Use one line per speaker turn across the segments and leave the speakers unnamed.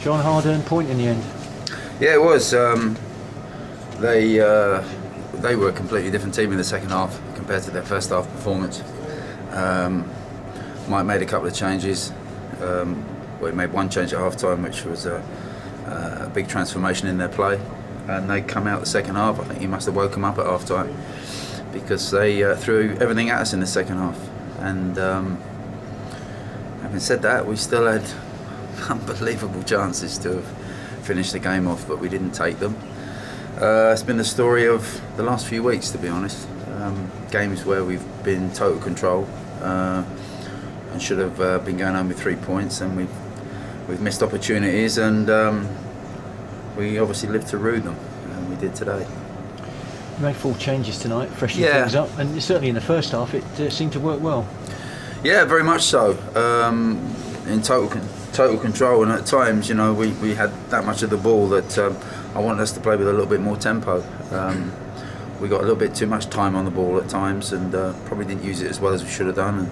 John, hard-earned point in the end.
Yeah, it was. They were a completely different team in the second half compared to their first half performance. Mike made a couple of changes. He made one change at half time, which was a big transformation in their play, and they come out the second half. I think he must have woke them up at half time because they threw everything at us in the second half. And having said that, we still had unbelievable chances to have finished the game off, but we didn't take them. It's been the story of the last few weeks, to be honest. Games where we've been total control and should have been going home with 3 points, and we've missed opportunities, and we obviously lived to rue them, and we did today.
You made 4 changes tonight, freshen things up, and certainly in the first half it seemed to work well.
Yeah, very much so. In total control, and at times, you know, we had that much of the ball that I wanted us to play with a little bit more tempo. We got a little bit too much time on the ball at times, and probably didn't use it as well as we should have done. And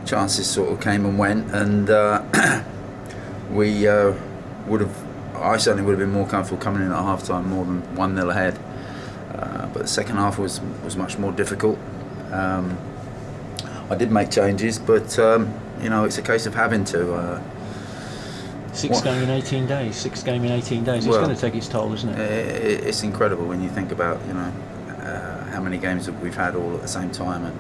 chances sort of came and went, and I certainly would have been more comfortable coming in at half time more than 1-0 ahead. But the second half was much more difficult. I did make changes, but you know, it's a case of having to.
6 games in 18 days. 6 games in 18 days. It's going to take its toll, isn't it?
It's incredible when you think about, you know, how many games that we've had all at the same time,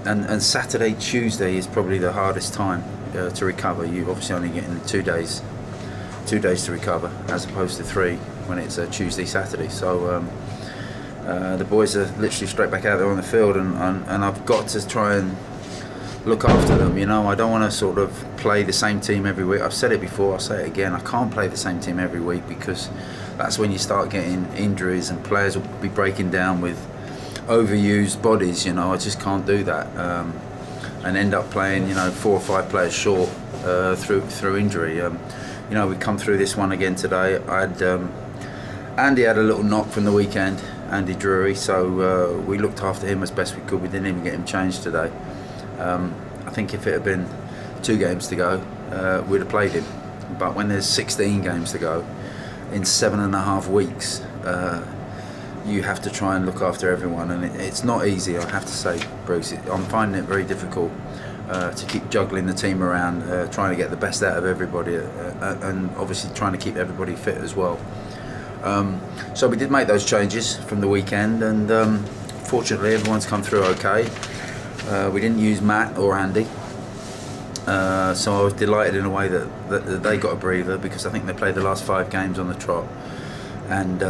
and Saturday, Tuesday is probably the hardest time to recover. You obviously only getting 2 days to recover, as opposed to 3 when it's a Tuesday, Saturday. So the boys are literally straight back out there on the field, and I've got to try and look after them. You know, I don't want to sort of play the same team every week. I've said it before, I'll say it again. I can't play the same team every week, because that's when you start getting injuries and players will be breaking down with overused bodies. You know, I just can't do that, and end up playing, you know, 4 or 5 players short through injury. You know, we come through this one again today. Andy had a little knock from the weekend, Andy Drury, so we looked after him as best we could. We didn't even get him changed today. I think if it had been 2 games to go, we'd have played him. But when there's 16 games to go in 7.5 weeks, you have to try and look after everyone, and it's not easy, I have to say, Bruce. I'm finding it very difficult to keep juggling the team around, trying to get the best out of everybody, and obviously trying to keep everybody fit as well. So we did make those changes from the weekend, and fortunately everyone's come through okay. We didn't use Matt or Andy, so I was delighted in a way that they got a breather, because I think they played the last 5 games on the trot, and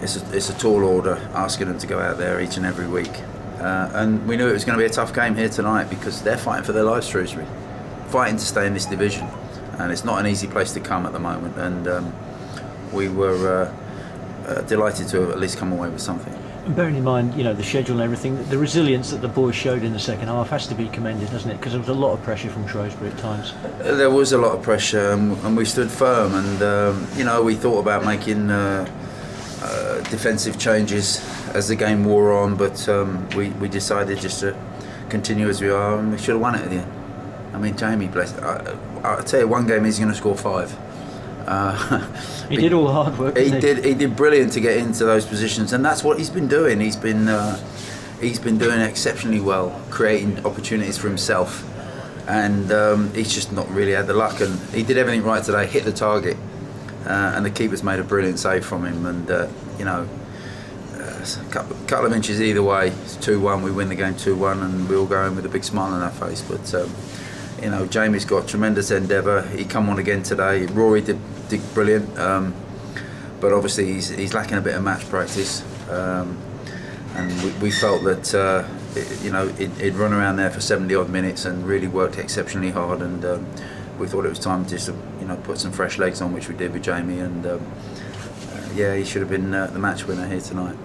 it's a tall order asking them to go out there each and every week. And we knew it was going to be a tough game here tonight, because they're fighting for their lives, Shrewsbury, fighting to stay in this division, and it's not an easy place to come at the moment, and we were delighted to have at least come away with something.
And bearing in mind, you know, the schedule and everything, the resilience that the boys showed in the second half has to be commended, doesn't it? Because there was a lot of pressure from Shrewsbury at times.
There was a lot of pressure, and we stood firm, and you know, we thought about making defensive changes as the game wore on, but we decided just to continue as we are, and we should have won it at the end. I mean, Jamie, bless. I tell you, one game he's going to score 5.
He did all the hard work.
He did brilliant to get into those positions, and that's what he's been doing. He's been doing exceptionally well, creating opportunities for himself, and he's just not really had the luck. And he did everything right today, hit the target, and the keeper's made a brilliant save from him. And you know, a couple of inches either way. It's 2-1. We win the game 2-1, and we all go home with a big smile on our face. But you know, Jamie's got tremendous endeavour. He come on again today. Rory did brilliant, but obviously he's lacking a bit of match practice, and we felt that you know, he'd run around there for 70 odd minutes and really worked exceptionally hard, and we thought it was time to just, you know, put some fresh legs on, which we did with Jamie, and yeah, he should have been the match winner here tonight.